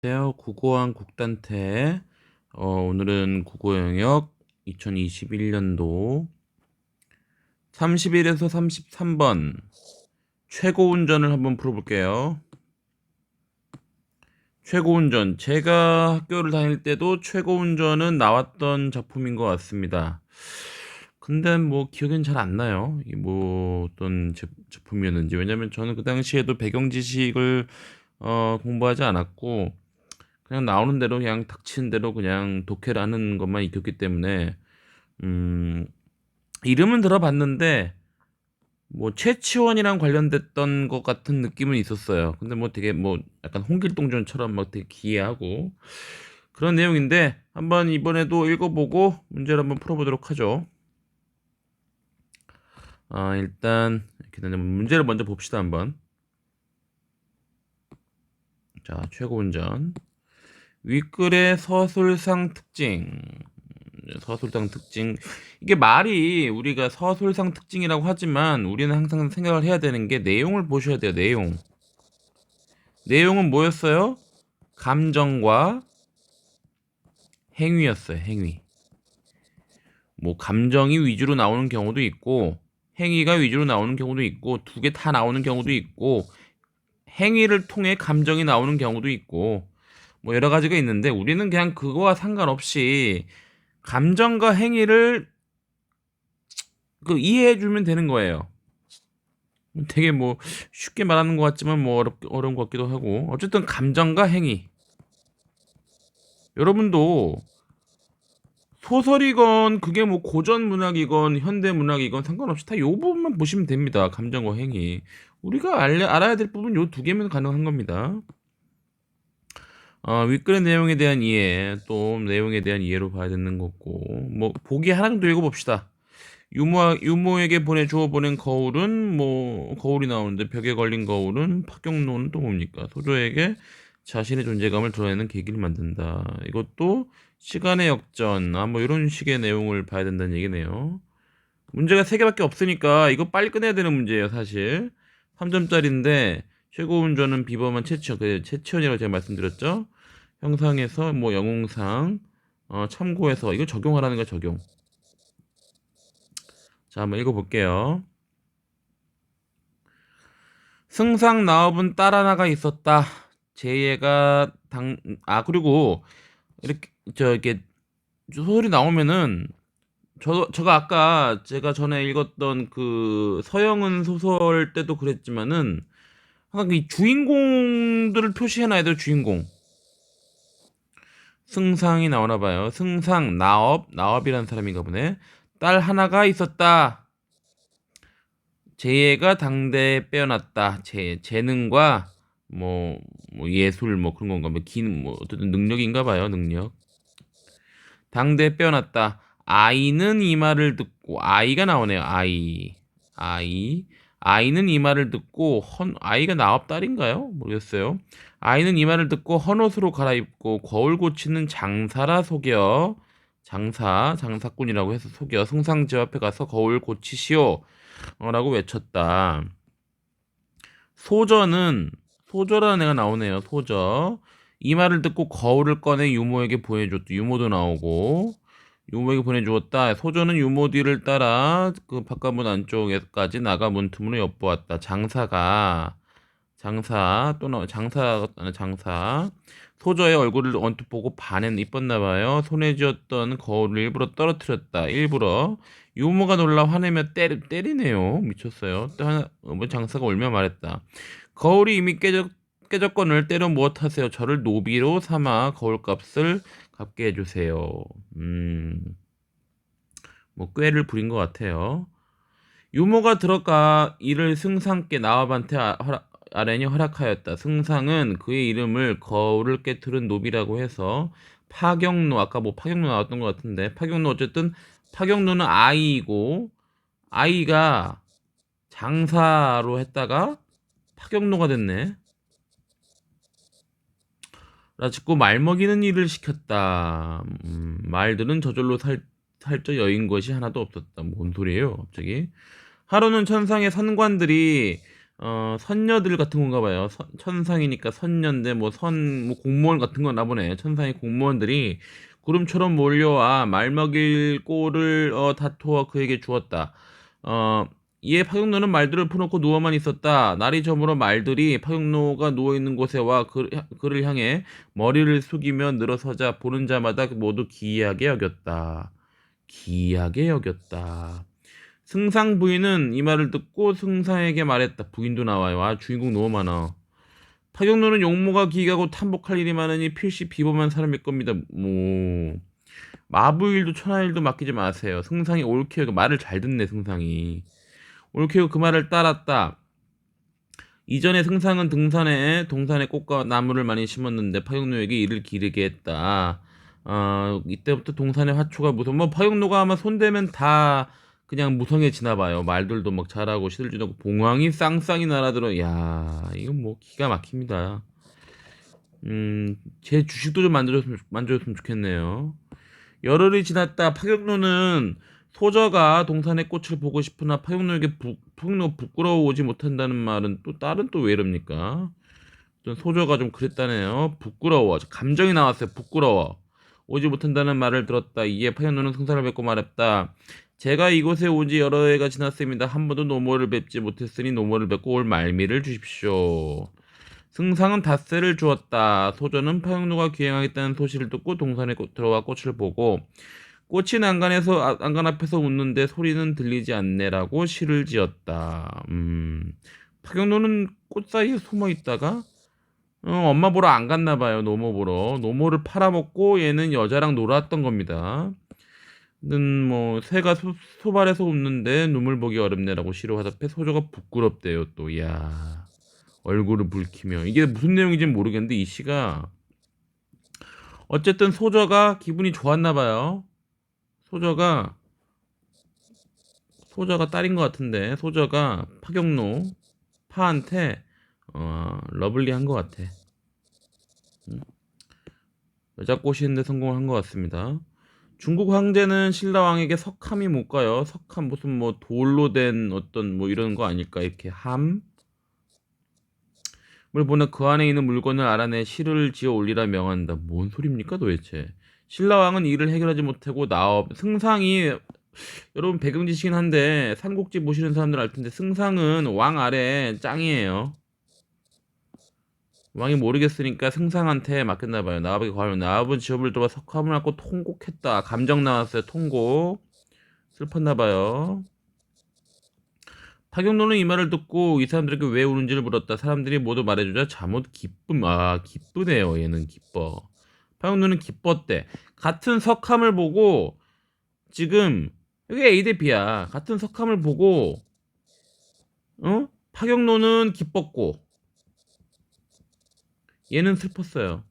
안녕하세요. 국어왕 국단태. 오늘은 국어 영역 2021년도 31에서 33번 최고 운전을 한번 풀어볼게요. 최고 운전. 제가 학교를 다닐 때도 최고 운전은 나왔던 작품인 것 같습니다. 근데 뭐 기억엔 잘 안 나요. 이게 뭐 어떤 제품이었는지. 왜냐면 저는 그 당시에도 배경 지식을 공부하지 않았고 그냥 나오는 대로 그냥 닥치는 대로 그냥 독해를 하는 것만 익혔기 때문에 음, 이름은 들어봤는데 뭐 최치원이랑 관련됐던 것 같은 느낌은 있었어요. 근데 뭐 되게 뭐 약간 홍길동전처럼 막 되게 기이하고 그런 내용인데 한번 이번에도 읽어보고 문제를 한번 풀어보도록 하죠. 일단 이렇게 되면 문제를 먼저 봅시다 한번. 자, 최고운전 윗글의 서술상 특징. 서술상 특징. 이게 말이 우리가 서술상 특징이라고 하지만 우리는 항상 생각을 해야 되는 게 내용을 보셔야 돼요. 내용은 뭐였어요? 감정과 행위였어요. 행위. 뭐 감정이 위주로 나오는 경우도 있고 행위가 위주로 나오는 경우도 있고 두 개 다 나오는 경우도 있고 행위를 통해 감정이 나오는 경우도 있고 뭐 여러 가지가 있는데 우리는 그냥 그거와 상관없이 감정과 행위를 이해해 주면 되는 거예요. 되게 뭐 쉽게 말하는 것 같지만 뭐 어려운 것 같기도 하고 어쨌든 감정과 행위. 여러분도 소설이건 그게 뭐 고전 문학이건 현대 문학이건 상관없이 다 요 부분만 보시면 됩니다. 감정과 행위. 우리가 알아야 될 부분 요 두 개면 가능한 겁니다. 윗글의 내용에 대한 이해, 또 내용에 대한 이해로 봐야 되는 거고 뭐 보기 하나 정도 읽어봅시다. 유모에게 보내주어 보낸 거울은 뭐 거울이 나오는데 벽에 걸린 거울은 파경노는 또 뭡니까? 소조에게 자신의 존재감을 드러내는 계기를 만든다. 이것도 시간의 역전, 뭐 이런 식의 내용을 봐야 된다는 얘기네요. 문제가 세 개밖에 없으니까 이거 빨리 끝내야 되는 문제예요, 사실. 3점짜리인데 최고 운전은 비범한 최치원, 최치원이라고 제가 말씀드렸죠. 형상에서 뭐 영웅상, 참고해서 이거 적용하라는 거 적용. 자, 한번 읽어볼게요. 승상 나업은 딸 하나가 있었다. 제예가 그리고 이렇게 이렇게 소설이 나오면은 저가 아까 제가 전에 읽었던 그 서영은 소설 때도 그랬지만은 항상 이 주인공들을 표시해놔야 돼요. 주인공. 승상이 나오나 봐요. 승상 나업이라는 사람인가 보네. 딸 하나가 있었다. 재예가 당대에 빼어났다. 재능과 뭐 예술 뭐 그런 건가 뭐 어쨌든 능력인가 봐요. 능력. 당대에 빼어났다. 아이는 이 말을 듣고 아이가 나오네요. 아이 아이는 이 말을 듣고 아이가 나업 딸인가요? 모르겠어요. 아이는 이 말을 듣고 헌옷으로 갈아입고 거울 고치는 장사라 속여 장사꾼이라고 해서 속여 승상집 앞에 가서 거울 고치시오 라고 외쳤다. 소저는 소저라는 애가 나오네요. 소저. 이 말을 듣고 거울을 꺼내 유모에게 보여줬다. 유모도 나오고 유모에게 보내주었다. 소저는 유모 뒤를 따라 그 바깥문 안쪽에까지 나가 문틈으로 엿보았다. 장사. 소저의 얼굴을 언뜻 보고 반엔 이뻤나 봐요. 손에 쥐었던 거울을 일부러 떨어뜨렸다. 일부러. 유모가 놀라 화내며 때리네요. 미쳤어요. 또 뭐 장사가 울며 말했다. 거울이 이미 깨졌거늘 때려 무엇하세요? 저를 노비로 삼아 거울값을 갚게 해주세요. 뭐 꾀를 부린 것 같아요. 유모가 들어가 이를 승상께 나와반테 아렌이 허락하였다. 승상은 그의 이름을 거울을 깨트린 노비라고 해서 파경노, 아까 뭐 파경노 나왔던 것 같은데 파경노 어쨌든 파경노는 아이이고 아이가 장사로 했다가 파경노가 됐네. 라짓고 말먹이는 일을 시켰다. 말들은 저절로 살쪄 여인 것이 하나도 없었다. 뭔 소리예요, 갑자기? 하루는 천상의 선관들이 선녀들 같은 건가 봐요. 천상이니까 선녀인데 뭐 공무원 같은 거나 보네. 천상의 공무원들이 구름처럼 몰려와 말 먹일 꼴을 다투어 그에게 주었다. 어, 이에 파격노는 말들을 풀어놓고 누워만 있었다. 날이 저물어 말들이 파격노가 누워있는 곳에 와 그를 향해 머리를 숙이며 늘어서자 보는 자마다 모두 기이하게 여겼다. 기이하게 여겼다. 승상 부인은 이 말을 듣고 승상에게 말했다. 부인도 나와요. 아, 주인공 너무 많아. 파격노는 용모가 기이하고 탐복할 일이 많으니 필시 비범한 사람일 겁니다. 뭐 마부일도 천하일도 맡기지 마세요. 승상이 옳게 여겨. 말을 잘 듣네. 승상이 옳게 여겨 그 말을 따랐다. 이전에 승상은 동산에 꽃과 나무를 많이 심었는데 파격노에게 이를 기르게 했다. 이때부터 동산의 화초가 뭐 파격노가 아마 손대면 다 그냥 무성해지나 봐요. 말들도 막 잘하고 시들지도 봉황이 쌍쌍이 날아들어. 야, 이건 뭐 기가 막힙니다. 제 주식도 좀 만들어줬으면 좋겠네요. 열흘이 지났다. 파격노는 소저가 동산의 꽃을 보고 싶으나 파격노에게 파격노가 부끄러워오지 못한다는 말은 또 딸은 또 왜 이럽니까? 소저가 좀 그랬다네요. 부끄러워. 감정이 나왔어요. 부끄러워. 오지 못한다는 말을 들었다. 이에 파격노는 승사를 뵙고 말했다. 제가 이곳에 오지 여러 해가 지났습니다. 한 번도 노모를 뵙지 못했으니 노모를 뵙고 올 말미를 주십시오. 승상은 닷새를 주었다. 소저는 파격노가 귀행하겠다는 소식을 듣고 동산에 들어와 꽃을 보고 꽃이 난간 앞에서 웃는데 소리는 들리지 않네라고 시를 지었다. 파격노는 꽃 사이에 숨어 있다가 엄마 보러 안 갔나 봐요. 노모 보러. 노모를 팔아먹고 얘는 여자랑 놀았던 겁니다. 뭐 새가 소발해서 웃는데 눈물 보기 어렵네라고 시로 화답해 소저가 부끄럽대요. 또 이야 얼굴을 붉히며 이게 무슨 내용인지는 모르겠는데 이 시가 어쨌든 소저가 기분이 좋았나 봐요. 소저가 딸인 것 같은데 소저가 파격노 파한테 러블리한 것 같아. 여자 꼬시는데 성공한 것 같습니다. 중국 황제는 신라 왕에게 석함이 못 가요. 석함 무슨 뭐 돌로 된 어떤 뭐 이런 거 아닐까 이렇게 함을 보내 그 안에 있는 물건을 알아내 시를 지어 올리라 명한다. 뭔 소리입니까 도대체? 신라 왕은 이를 해결하지 못하고 승상이 여러분 배경 지시긴 한데 삼국지 보시는 사람들 알 텐데 승상은 왕 아래 짱이에요. 왕이 모르겠으니까 승상한테 맡겼나 봐요. 나와보기 과연 나와본 지업을 들어 석함을 안고 통곡했다. 감정 나왔어요. 통곡. 슬펐나 봐요. 파격노는 이 말을 듣고 이 사람들에게 왜 우는지를 물었다. 사람들이 모두 말해주자 잠옷 기쁨. 기쁘네요. 얘는 기뻐. 파격노는 기뻤대. 같은 석함을 보고 지금 여기 A 대 B야. 같은 석함을 보고 파격노는 기뻤고 얘는 슬펐어요.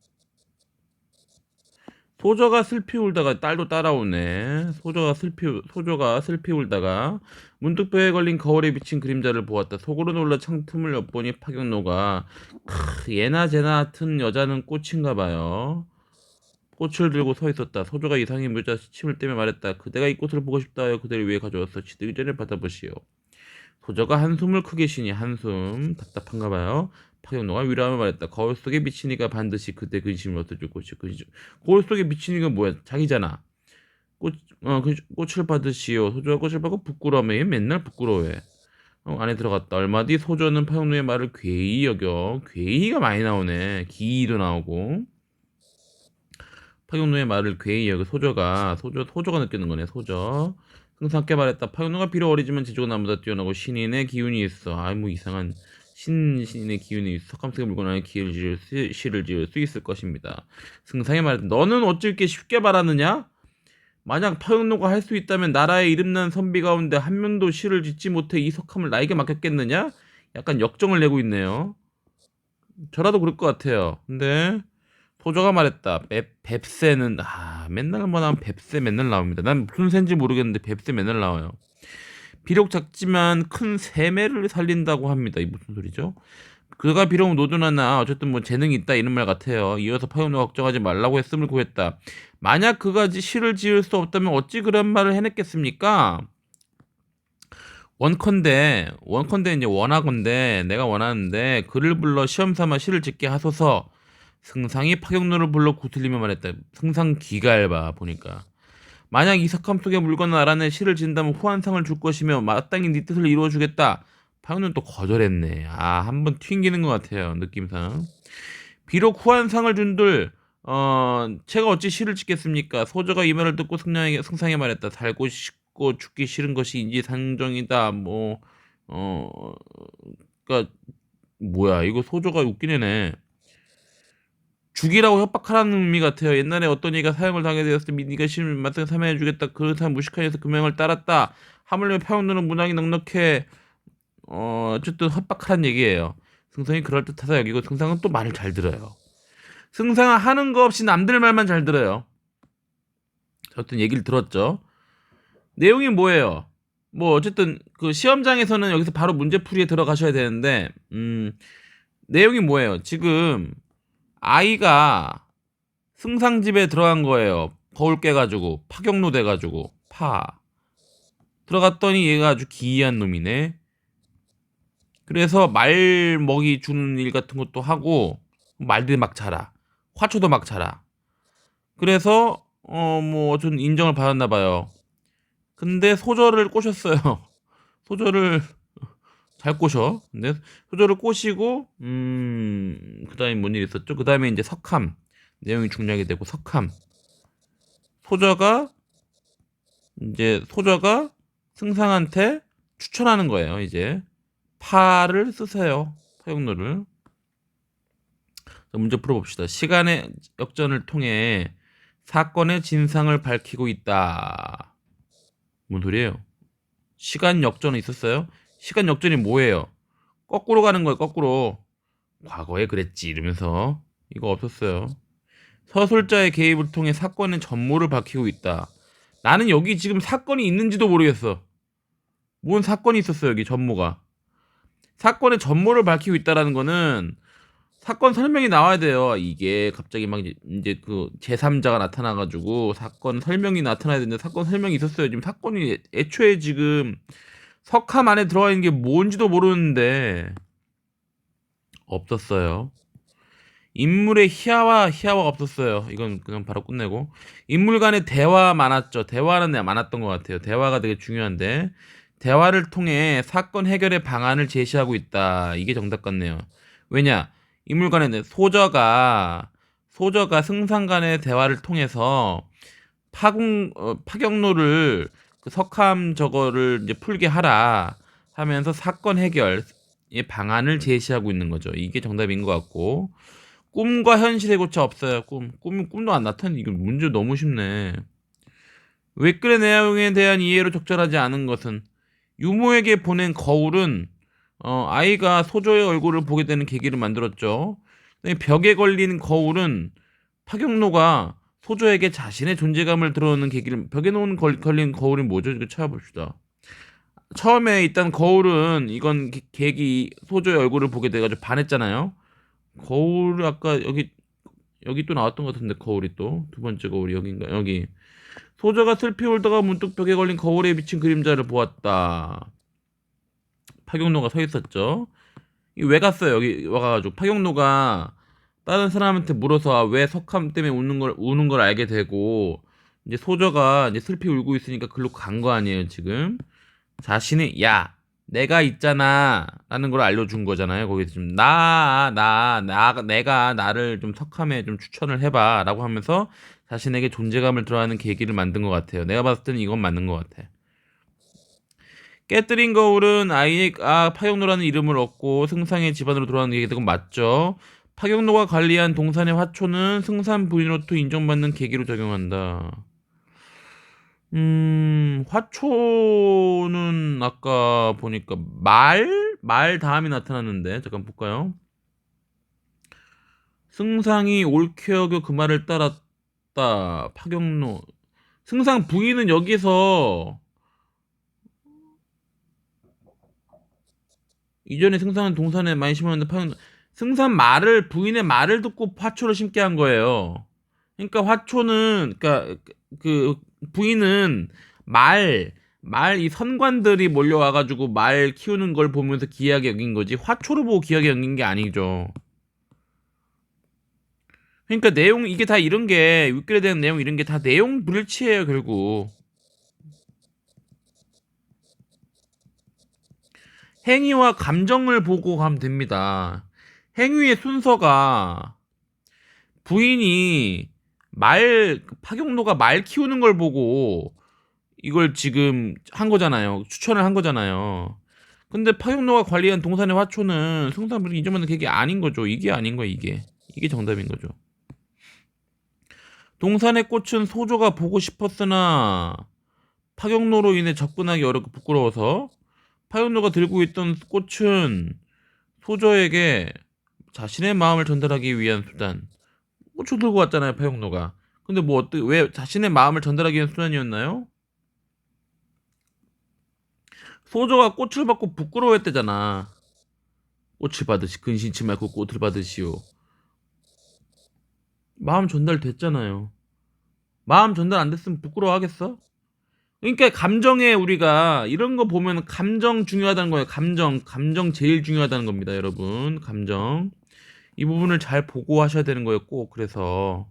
소저가 슬피 울다가 딸도 따라오네. 소저가 슬피 울다가 문득 뼈에 걸린 거울에 비친 그림자를 보았다. 속으로 놀라 창틈을 엿보니 파격노가 예나 제나 같은 여자는 꽃인가 봐요. 꽃을 들고 서 있었다. 소저가 이상히 묘자 침을 떼며 말했다. 그대가 이 꽃을 보고 싶다 하여 그대를 위해 가져왔어. 지들기 전에 받아보시오. 소저가 한숨을 크게 쉬니 한숨 답답한가 봐요. 파격노가 위로하며 말했다. 거울 속에 비친 이가 반드시 그대 근심을 얻어줄 것이 거울 속에 비친 이가 뭐야? 자기잖아. 꽃을 받으시오. 소저가 꽃을 받고 부끄러워해. 얘 맨날 부끄러워해. 안에 들어갔다. 얼마 뒤 소저는 파격노의 말을 괴이 여겨. 괴이가 많이 나오네. 기이도 나오고. 파격노의 말을 괴이 여겨. 소저가 느끼는 거네. 소저. 승상께 말했다. 파격노가 비록 어리지만 지조가 나보다 뛰어나고 신인의 기운이 있어. 뭐 이상한 신인의 기운이 석함색의 물건 안에 시를 지을 수 있을 것입니다. 승상이 말했다. 너는 어찌 이렇게 쉽게 말하느냐? 만약 파격노가 할 수 있다면 나라의 이름난 선비 가운데 한 명도 시를 짓지 못해 이 석함을 나에게 맡겼겠느냐? 약간 역정을 내고 있네요. 저라도 그럴 것 같아요. 근데 소저가 말했다. 뱁새는 맨날 뭐 나오면 뱁새 맨날 나옵니다. 난 무슨 새인지 모르겠는데 뱁새 맨날 나와요. 비록 작지만 큰 세매를 살린다고 합니다. 이 무슨 소리죠? 그가 비록 노조나나 어쨌든 뭐 재능이 있다 이런 말 같아요. 이어서 파격노가 걱정하지 말라고 했음을 구했다. 만약 그가 시를 지을 수 없다면 어찌 그런 말을 해냈겠습니까? 원컨대 이제 원하건대 내가 원하는데 그를 불러 시험 삼아 시를 짓게 하소서. 승상이 파경노를 불러 구슬리며 말했다. 승상 귀가 얇아 보니까. 만약 이 석함 속에 물건을 알아내 시를 지은다면 후한상을 줄 것이며 마땅히 네 뜻을 이루어주겠다. 파경노는 또 거절했네. 한번 튕기는 것 같아요 느낌상. 비록 후한상을 준들 제가 어찌 시를 짓겠습니까? 소저가 이 말을 듣고 승상에 말했다. 살고 싶고 죽기 싫은 것이 인지상정이다. 그니까 뭐야 이거 소저가 웃긴 애네. 죽이라고 협박하라는 의미 같아요. 옛날에 어떤 이가 사형을 당하게 되었을 때 네가 시를 맞서 사면해주겠다. 그 사람 무식하여서 그 명을 따랐다. 하물며 평론은 문항이 넉넉해. 어쨌든 협박하라는 얘기예요. 승상이 그럴듯하다 여기고 승상은 또 말을 잘 들어요. 승상은 하는 거 없이 남들 말만 잘 들어요. 어떤 얘기를 들었죠. 내용이 뭐예요? 뭐 어쨌든 그 시험장에서는 여기서 바로 문제풀이에 들어가셔야 되는데 내용이 뭐예요? 지금 아이가 승상 집에 들어간 거예요. 거울 깨가지고 파경로 돼가지고 들어갔더니 얘가 아주 기이한 놈이네. 그래서 말 먹이 주는 일 같은 것도 하고 말들 막 자라. 화초도 막 자라. 그래서 뭐 좀 인정을 받았나 봐요. 근데 소저를 꼬셨어요. 소저를 잘 꼬셔. 근데 소저를 꼬시고 그다음에 뭔 일 있었죠? 그다음에 이제 석함 내용이 중요하게 되고 석함 소저가 승상한테 추천하는 거예요. 이제 파를 쓰세요. 파용로를. 문제 풀어봅시다. 시간의 역전을 통해 사건의 진상을 밝히고 있다. 뭔 소리예요? 시간 역전이 있었어요? 시간 역전이 뭐예요? 거꾸로 가는 거예요. 거꾸로. 과거에 그랬지 이러면서 이거 없었어요. 서술자의 개입을 통해 사건의 전모를 밝히고 있다. 나는 여기 지금 사건이 있는지도 모르겠어. 뭔 사건이 있었어 여기 전모가. 사건의 전모를 밝히고 있다라는 거는 사건 설명이 나와야 돼요. 이게 갑자기 막 이제 그 제3자가 나타나가지고 사건 설명이 나타나야 되는데 사건 설명이 있었어요. 지금 사건이 애초에 지금 석함 안에 들어가 있는 게 뭔지도 모르는데 없었어요. 인물의 희화가 없었어요. 이건 그냥 바로 끝내고 인물 간의 대화 많았죠. 대화는 많았던 것 같아요. 대화가 되게 중요한데 대화를 통해 사건 해결의 방안을 제시하고 있다. 이게 정답 같네요. 왜냐? 인물 간의 소저가 승상 간의 대화를 통해서 파경로를 그 석함 저거를 이제 풀게 하라 하면서 사건 해결의 방안을 제시하고 있는 거죠. 이게 정답인 것 같고 꿈과 현실의 고차 없어요. 꿈도 안 나타내. 이거 문제 너무 쉽네. 외글의 내용에 대한 이해로 적절하지 않은 것은 유모에게 보낸 거울은 아이가 소저의 얼굴을 보게 되는 계기를 만들었죠. 벽에 걸린 거울은 파경로가 소저에게 자신의 존재감을 드러내는 계기를 벽에 걸린 거울이 뭐죠? 이거 찾아봅시다. 처음에 있던 거울은 이건 계기 소저의 얼굴을 보게 돼가지고 반했잖아요. 거울 아까 여기 또 나왔던 것 같은데 거울이 또 두 번째 거울이 여기인가 여기 소저가 슬피 울다가 문득 벽에 걸린 거울에 비친 그림자를 보았다. 파경로가 서 있었죠. 왜 갔어요? 여기 와가지고 파경로가 다른 사람한테 물어서 왜 석함 때문에 우는 걸 알게 되고 이제 소저가 이제 슬피 울고 있으니까 글로 간 거 아니에요 지금. 자신이 내가 있잖아 라는 걸 알려준 거잖아요. 거기서 좀 내가 나를 좀 석함에 좀 추천을 해봐 라고 하면서 자신에게 존재감을 드러내는 계기를 만든 것 같아요. 내가 봤을 때는 이건 맞는 것 같아. 깨뜨린 거울은 파경로라는 이름을 얻고 승상의 집안으로 돌아가는 계기가 맞죠. 파경로가 관리한 동산의 화초는 승산 부인으로부터 인정받는 계기로 작용한다. 화초는 아까 보니까 말 다음이 나타났는데 잠깐 볼까요? 승상이 옳게 여겨 그 말을 따랐다. 파경로 승상 부인은 여기서 이전에 승상은 동산에 많이 심었는데 승산 부인의 말을 듣고 화초를 심게 한 거예요. 그러니까 화초는 그러니까 그 부인은 이 선관들이 몰려와가지고 말 키우는 걸 보면서 기이하게 여긴 거지 화초를 보고 기이하게 여긴 게 아니죠. 그러니까 내용 이게 다 이런 게 윗글에 대한 내용 이런 게 다 내용 불일치예요 결국. 행위와 감정을 보고 가면 됩니다. 행위의 순서가 부인이 파경노가 말 키우는 걸 보고 이걸 지금 한 거잖아요. 추천을 한 거잖아요. 근데 파경노가 관리한 동산의 화초는 승산물이 인정받는 계획이 아닌 거죠. 이게 아닌 거야, 이게. 이게 정답인 거죠. 동산의 꽃은 소조가 보고 싶었으나 파경노로 인해 접근하기 어렵고 부끄러워서 파경노가 들고 있던 꽃은 소조에게 자신의 마음을 전달하기 위한 수단. 꽃을 들고 왔잖아요, 파경노가. 근데 왜 자신의 마음을 전달하기 위한 수단이었나요? 소조가 꽃을 받고 부끄러워했대잖아. 꽃을 받으시 근심치 말고 꽃을 받으시오. 마음 전달됐잖아요. 마음 전달 안 됐으면 부끄러워하겠어? 그러니까 감정에 우리가 이런 거 보면 감정 중요하다는 거예요. 감정 제일 중요하다는 겁니다, 여러분. 감정. 이 부분을 잘 보고 하셔야 되는 거예요, 꼭. 그래서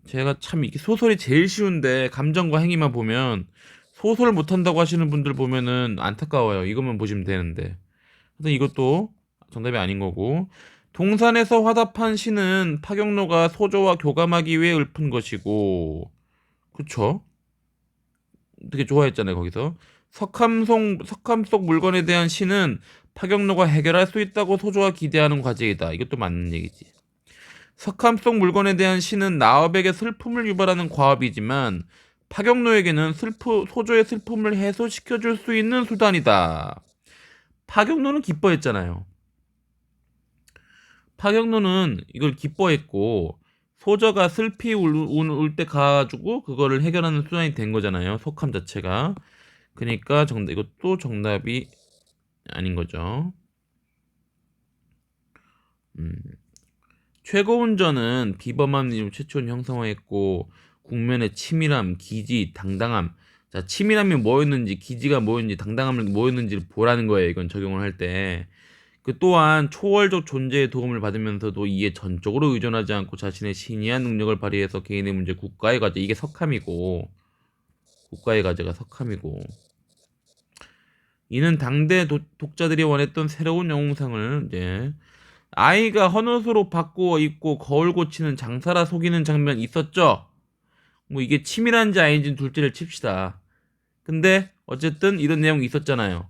제가 참 이게 소설이 제일 쉬운데 감정과 행위만 보면 소설 못한다고 하시는 분들 보면은 안타까워요. 이것만 보시면 되는데. 근데 이것도 정답이 아닌 거고. 동산에서 화답한 시는 파경로가 소조와 교감하기 위해 읊은 것이고, 그쵸? 되게 좋아했잖아요, 거기서. 석함 속 물건에 대한 시는 파경로가 해결할 수 있다고 소조가 기대하는 과제이다. 이것도 맞는 얘기지. 석함 속 물건에 대한 시는 나업에게 슬픔을 유발하는 과업이지만 파경로에게는 소조의 슬픔을 해소시켜줄 수 있는 수단이다. 파경로는 기뻐했잖아요. 파경로는 이걸 기뻐했고 소저가 슬피 울 때 가가지고 그거를 해결하는 수단이 된 거잖아요. 속함 자체가. 그러니까 이것도 정답이 아닌 거죠. 최고운전은 비범함 님 최초는 형성화했고 국면의 치밀함, 기지, 당당함. 자, 치밀함이 뭐였는지, 기지가 뭐였는지, 당당함이 뭐였는지를 보라는 거예요. 이건 적용을 할 때. 그 또한 초월적 존재의 도움을 받으면서도 이에 전적으로 의존하지 않고 자신의 신이한 능력을 발휘해서 개인의 문제, 국가의 과제, 이게 석함이고 국가의 과제가 석함이고 이는 당대 독자들이 원했던 새로운 영웅상을 이제 아이가 헌옷으로 바꾸어 입고 거울 고치는 장사라 속이는 장면 있었죠. 뭐 이게 치밀한지 아닌지 둘째를 칩시다. 근데 어쨌든 이런 내용이 있었잖아요.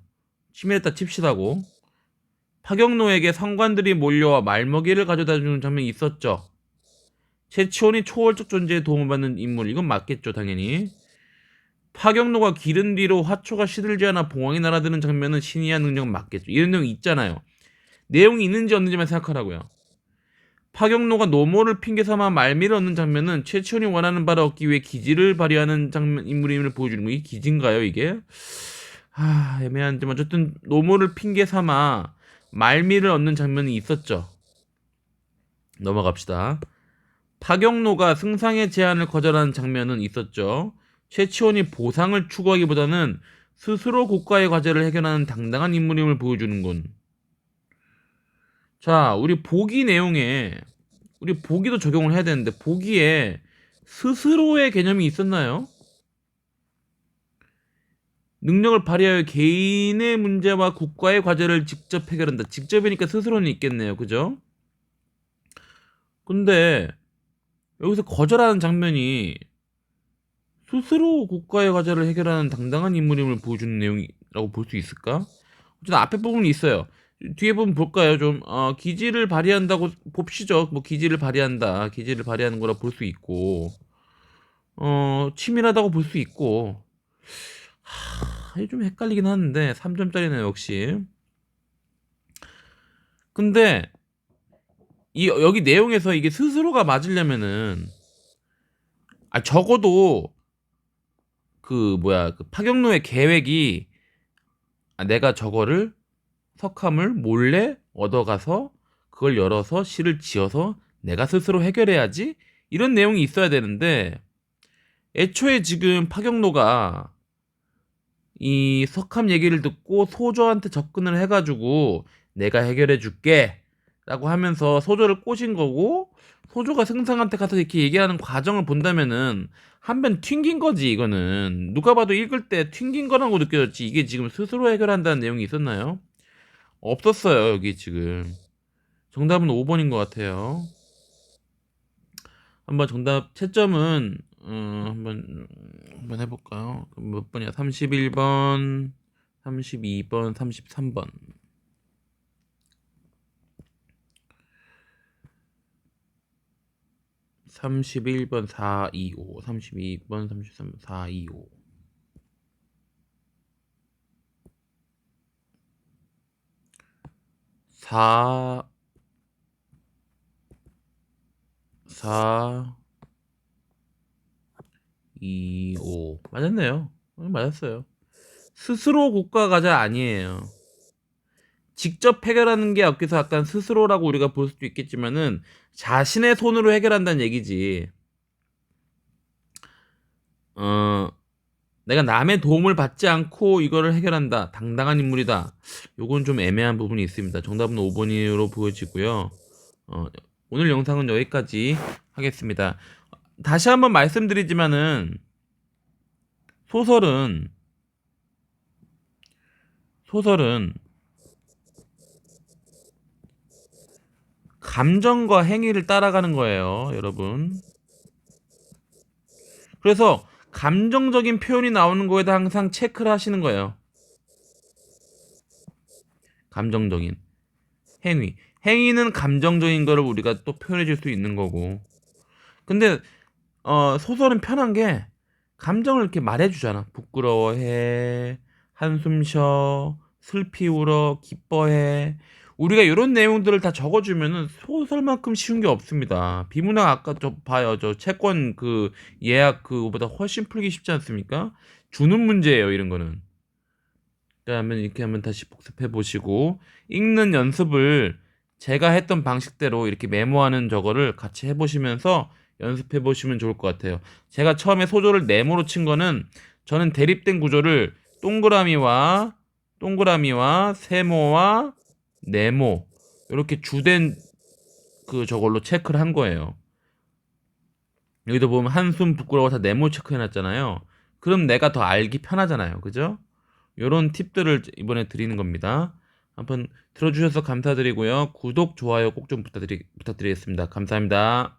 치밀했다 칩시다고. 파경노에게 성관들이 몰려와 말먹이를 가져다 주는 장면이 있었죠. 최치원이 초월적 존재에 도움을 받는 인물. 이건 맞겠죠, 당연히. 파경노가 기른 뒤로 화초가 시들지 않아 봉황이 날아드는 장면은 신이한 능력은 맞겠죠. 이런 내용 있잖아요. 내용이 있는지 없는지만 생각하라고요. 파경노가 노모를 핑계삼아 말미를 얻는 장면은 최치원이 원하는 바를 얻기 위해 기지를 발휘하는 인물임을 보여주는 거. 이게 기지인가요, 이게? 애매한데 어쨌든 노모를 핑계삼아 말미를 얻는 장면이 있었죠. 넘어갑시다. 파경노가 승상의 제안을 거절하는 장면은 있었죠. 최치원이 보상을 추구하기보다는 스스로 국가의 과제를 해결하는 당당한 인물임을 보여주는군. 자, 우리 보기도 적용을 해야 되는데 보기에 스스로의 개념이 있었나요? 능력을 발휘하여 개인의 문제와 국가의 과제를 직접 해결한다. 직접이니까 스스로는 있겠네요. 그죠? 근데 여기서 거절하는 장면이 스스로 국가의 과제를 해결하는 당당한 인물임을 보여주는 내용이라고 볼 수 있을까? 어쨌든 앞에 부분이 있어요. 뒤에 부분 볼까요? 좀 기지를 발휘한다고 봅시죠. 뭐 기지를 발휘하는 거라 볼 수 있고 치밀하다고 볼 수 있고 좀 헷갈리긴 하는데 3점짜리네요 역시. 근데 여기 내용에서 이게 스스로가 맞으려면은 적어도 그 파경로의 계획이 내가 저거를 석함을 몰래 얻어가서 그걸 열어서 시를 지어서 내가 스스로 해결해야지 이런 내용이 있어야 되는데 애초에 지금 파경로가 이 석함 얘기를 듣고 소조한테 접근을 해가지고 내가 해결해 줄게 라고 하면서 소조를 꼬신 거고, 소조가 승상한테 가서 이렇게 얘기하는 과정을 본다면은 한 번 튕긴 거지. 이거는 누가 봐도 읽을 때 튕긴 거라고 느껴졌지. 이게 지금 스스로 해결한다는 내용이 있었나요? 없었어요. 여기 지금 정답은 5번인 것 같아요. 한번 정답 채점은 한번 해볼까요? 그럼 몇 번이야? 31번, 32번, 33번. 31번 425, 32번 33번 425. 4 4 2 5 맞았네요. 맞았어요. 스스로 고가 과자 아니에요. 직접 해결하는 게 여기서 약간 스스로라고 우리가 볼 수도 있겠지만은 자신의 손으로 해결한다는 얘기지. 어, 내가 남의 도움을 받지 않고 이거를 해결한다. 당당한 인물이다. 요건 좀 애매한 부분이 있습니다. 정답은 5번으로 보여지고요. 어, 오늘 영상은 여기까지 하겠습니다. 다시 한번 말씀드리지만은 소설은 소설은 감정과 행위를 따라가는 거예요, 여러분. 그래서 감정적인 표현이 나오는 거에다 항상 체크를 하시는 거예요. 감정적인 행위. 행위는 감정적인 거를 우리가 또 표현해 줄 수 있는 거고. 근데 소설은 편한 게 감정을 이렇게 말해 주잖아. 부끄러워해, 한숨 쉬어, 슬피 울어, 기뻐해. 우리가 이런 내용들을 다 적어주면은 소설만큼 쉬운 게 없습니다. 비문학 아까 저 봐요. 저 채권 그 예약 그거보다 훨씬 풀기 쉽지 않습니까? 주는 문제예요, 이런 거는. 그러면 이렇게 한번 다시 복습해 보시고, 읽는 연습을 제가 했던 방식대로 이렇게 메모하는 저거를 같이 해보시면서 연습해 보시면 좋을 것 같아요. 제가 처음에 소조를 네모로 친 거는, 저는 대립된 구조를 동그라미와 세모와 네모 이렇게 주된 그 저걸로 체크를 한 거예요. 여기도 보면 한숨 부끄러워 다 네모 체크해 놨잖아요. 그럼 내가 더 알기 편하잖아요. 그죠? 요런 팁들을 이번에 드리는 겁니다. 한번 들어주셔서 감사드리고요. 구독, 좋아요 꼭 좀 부탁드리겠습니다. 감사합니다.